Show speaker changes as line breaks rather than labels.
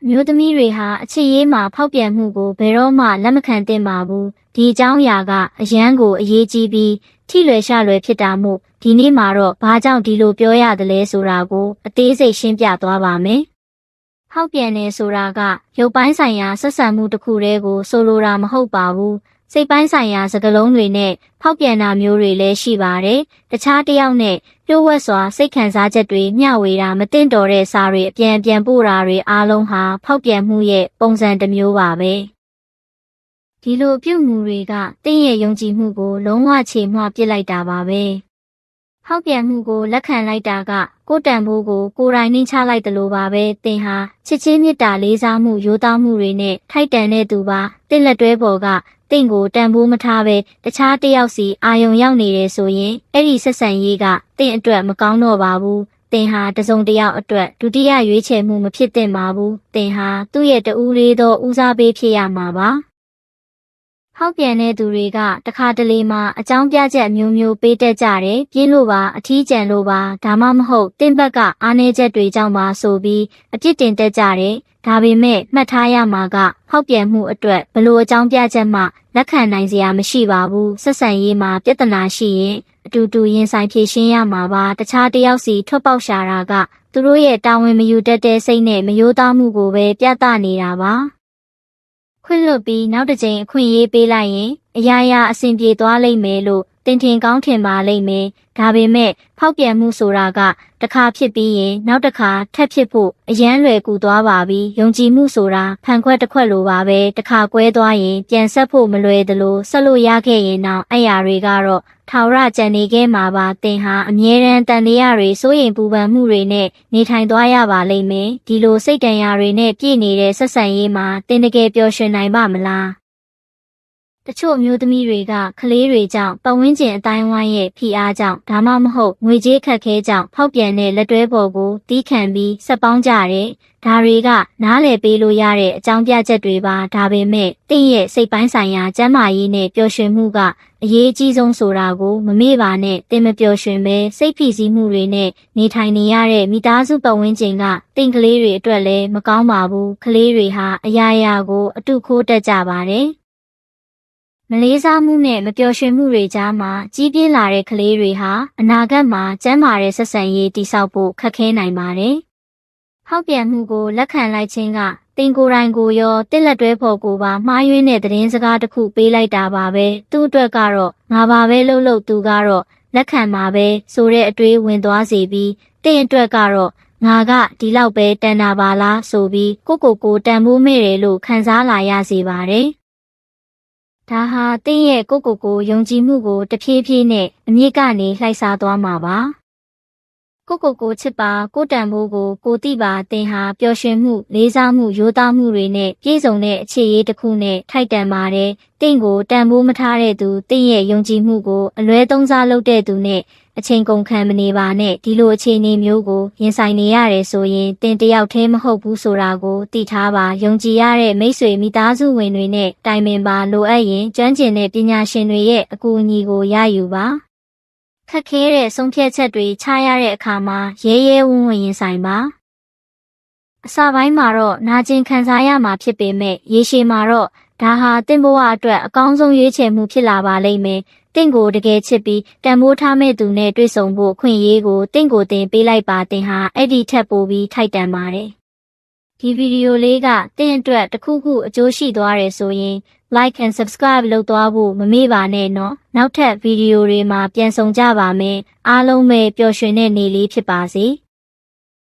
မျိုးသမီးတွေဟာအချစ်ရေးမှာဖောက်ပြန်မှုကိုဘယ်တော့မှလက်မခံသင့်ပါဘူးဒီအကြောင်းအရာကအရန်ကိုအရေးကြီးပြီးထိလွယ်ရှလွယ်ဖြစ်တာမို့ဒီနေ့မှာတော့ဘာကြောင့်ဒီလိုပြောရတယ်လဲဆိုတာကိုအသေးစိတ်ရှင်းပြသွားပါမယ်ဖောက်ပြန်နေဆိုတာကရုပ်ပိုင်းဆိုင်ရာဆက်ဆံမှုတစ်ခုတည်းကိုဆိုလိုတာမဟုတ်ပါဘူးစိတ်ပိုင်းဆိုင်ရာစကားလုံးတွေနဲ့ဖောက်ပြန်တာမျိုးတွေလည်းရှိပါတယ်တခြားတစ်ယောက်နဲ့လျှို့ဝှက်စွာစိတ်ခံစားချက်တွေမျှဝေတာမသင့်တော်တဲ့စာတွေအပြန်ပို့တာတွေအားလုံးဟာဖောက်ပြန်မှုရဲ့ပုံစံတစ်မျိုးပါပဲဒီလိုပြုမှုတွေကတင့်ရဲ့ယုံကြည်မှုကိုလုံးဝချေမွပစ်လိုက်တာပါပဲဖောက်ပြန်မှုကိုလက်ခံလိုက်တာကကိုယ်တန်ဖိုးကိုကိုယ်တိုင်နှိမ့်ချလိုက်တယ်လို့ပါပဲတင်ဟာချစ်ချင်းမြတ်တာလေးစားမှုရိုးသားမှုတွေနဲ့ထိုက်တန်တဲ့သူပါတင့်လက်တွဲပေါ်ကတင့်ကိုတန်ဖိုးမထားပဲတခြားတစ်ယောက်စီအာယုံရောက်နေတယ်ဆိုရင်အဲ့ဒီဆက်ဆံရေးကတင့်အတွက်မကောင်းတော့ပါဘူးတင်ဟာတစုံတစ်ယောက်အတွက်ဒုတိယရွေးချယ်မှုမဖြစ်သင့်ပါဘူးတင်ဟာသူ့ရဲ့တဦးလေးသောဦးစားပေးဖြစ်ရမှာပါဟောက်ပြန်တဲ့သူတွေကတခါတလေမှအကြောင်းပြချက်မျိုးမျိုးပေးတတ်ကြတယ်ပြင်းလို့ပါအထီးကျန်လို့ပါဒါမှမဟုတ်တင့်ဘက်ကအားနည်းချက်တွေကြောင့်ပါဆိုပြီးအပြစ်တင်တတ်ကြတယ်ဒါပေမဲ့မှတ်ထားရမှာကဟောက်ပြန်မှုအတွက်ဘလို့အကြောင်းပြချက်မှလက်ခံနိုင်စရာမရှိပါဘူးဆက်ဆံရေးမှာပြဿနာရှိရင်အတူတူရင်ဆိုင်ဖြေရှင်းရမှာပါတခြားတစ်ယောက်စီထွက်ပေါက်ရှာတာကသူတို့ရဲ့တာဝန်မယူတတ်တဲ့စိတ်နဲ့မရိုးသားမှုကိုပဲပြသနေတာပါခွင့်လွတ်ပြီးနောက်တစ်ကြိမ်အခွင့်အရေးပေးလိုက်ရင်အရာရာအဆင်ပြေသွားလိမ့်မယ်လို့တင်ထင်ကောင်းထင်ပါလိမ့်မယ်ဒါပေမဲ့ဖောက်ပြန်မှုဆိုတာကတစ်ခါဖြစ်ပြီးရင်နောက်တစ်ခါထပ်ဖြစ်ဖို့အရန်လွယ်ကူသွားပါပြီယုံကြည်မှုဆိုတာဖန်ခွက်တစ်ခွက်လိုပါပဲတစ်ခါကွဲသွားရင်ပြန်ဆက်ဖို့မလွယ်သလိုဆက်လို့ရခဲ့ရင်တော့အဲ့ရာတွေကတော့ထာဝရကြံနေခဲ့မှာပါတင်ဟာအမြဲတမ်းတန်တရားတွေစိုးရိမ်ပူပန်မှုတွေနဲ့နေထိုင်သွားရပါလိမ့်မယ်ဒီလိုစိတ်တန်ရာတွေနဲ့ပြည့်နေတဲ့ဆက်ဆံရေးမှာတင်တကယ်ပျော်ရွှင်နိုင်ပါမလားတချို့မျိုးသမီးတွေကကလေးတွေကြောင့်ပတ်ဝန်းကျင်အတိုင်းဝိုင်းရဲ့ဖိအားကြောင့်ဒါမှမဟုတ်ငွေကြေးခက်ခဲကြောင့်ဖောက်ပြန်တဲ့လက်တွဲပေါ်ကိုတီးခံပြီးဆက်ပေါင်းကြတယ်။ဒါတွေကနားလည်ပေးလို့ရတဲ့အကြောင်းပြချက်တွေပါဒါပေမဲ့တင့်ရဲ့စိတ်ပိုင်းဆိုင်ရာကျန်းမာရေးနဲ့ပျော်ရွှင်မှုကအရေးအကြီးဆုံးဆိုတာကိုမမေ့ပါနဲ့တင်မပျော်ရွှင်ပဲစိတ်ဖိစီးမှုတွေနဲ့နေထိုင်နေရတဲ့မိသားစုပတ်ဝန်းကျင်ကတင့်ကလေးတွေအတွက်လည်းမကောင်းပါဘူး။ကလေးတွေဟာအရာရာကိုအတုခိုးတတ်ကြပါတယ်။မလေးစားမှုနဲ့မပျော်ရွှင်မှုတွေကြားမှာကြီးပြင်းလာတဲ့ကလေးတွေဟာအနာဂတ်မှာကျန်းမာတဲ့ဆက်ဆံရေးတည်ဆောက်ဖို့ခက်ခဲနိုင်ပါတယ်။ဟောက်ပြန်မှုကိုလက်ခံလိုက်ခြင်းကတင်ကိုယ်တိုင်ကိုရောတစ်လက်တွဲဖို့ကိုပါမှားယွင်းတဲ့သတင်းစကားတစ်ခုပေးလိုက်တာပါပဲ။သူ့အတွက်ကတော့ငါပါပဲလှုပ်သူကတော့လက်ခံပါပဲဆိုတဲ့အတွေးဝင်သွားစေပြီးတင့်အတွက်ကတော့ငါကဒီလောက်ပဲတန်တာပါလားဆိုပြီးကိုတန်ဖိုးမဲ့တယ်လို့ခံစားလာရစေပါတယ်။ဒါဟာတင့်ရဲ့ကိုယုံကြည်မှုကိုတဖြည်းဖြည်းနဲ့အမြင့်ကနေလှိုက်စားသွားမှာပါကိုချစ်ပါကိုတန်ဖိုးကိုသိပါတင်ဟာပျော်ရွှင်မှုလေးစားမှုရိုးသားမှုတွေနဲ့ပြည့်စုံတဲ့အခြေရေးတစ်ခုနဲ့ထိုက်တန်ပါတယ်တင့်ကိုတန်ဖိုးမထားတဲ့သူတင့်ရဲ့ယုံကြည်မှုကိုအလွဲသုံးစားလုပ်တဲ့သူနဲ့အချိန်ကုန်ခံမနေပါနဲ့ဒီလိုအခြေအနေမျိုးကိုရင်ဆိုင်နေရတယ်ဆိုရင်တင်တယောက်တည်းမဟုတ်ဘူးဆိုတာကိုသိထားပါယုံကြည်ရတဲ့မိတ်ဆွေမိသားစုဝင်တွေနဲ့တိုင်ပင်ပါလိုအပ်ရင်ကျွမ်းကျင်တဲ့ပညာရှင်တွေရဲ့အကူအညီကိုရယူပါခက်ခဲတဲ့ဆုံးဖြတ်ချက်တွေချရတဲ့အခါမှာရဲဝံ့ရင်ဆိုင်ပါအစပိုင်းမှာတော့နာကျင်ခံစားရမှာဖြစ်ပေမဲ့ရေရှည်မှာတော့ဒါဟာတင့်ဘဝအတွက်အကောင်းဆုံးရွေးချယ်မှုဖြစ်လာပါလိမ့်မယ်တင့်ကိုတကယ်ချစ်ပြီးတန်ဖိုးထားမဲ့သူနဲ့တွေ့ဆုံဖို့အခွင့်အရေးကိုတင့်ကိုတင်ပေးလိုက်ပါတင်ဟာအဲ့ဒီထက်ပိုပြီးထိုက်တန်ပါတယ်ဒီဗီဒီယိုလေးကတင့်အတွက်တစ်ခုခုအကျိုးရှိသွားတယ်ဆိုရင် like and subscribe လုပ်သွားဖို့မမေ့ပါနဲ့နော်နောက်ထပ်ဗီဒီယိုတွေမှာပြန်ဆောင်ကြပါမယ်အားလုံးပဲပျော်ရွှင်တဲ့နေ့လေးဖြစ်ပါစေ။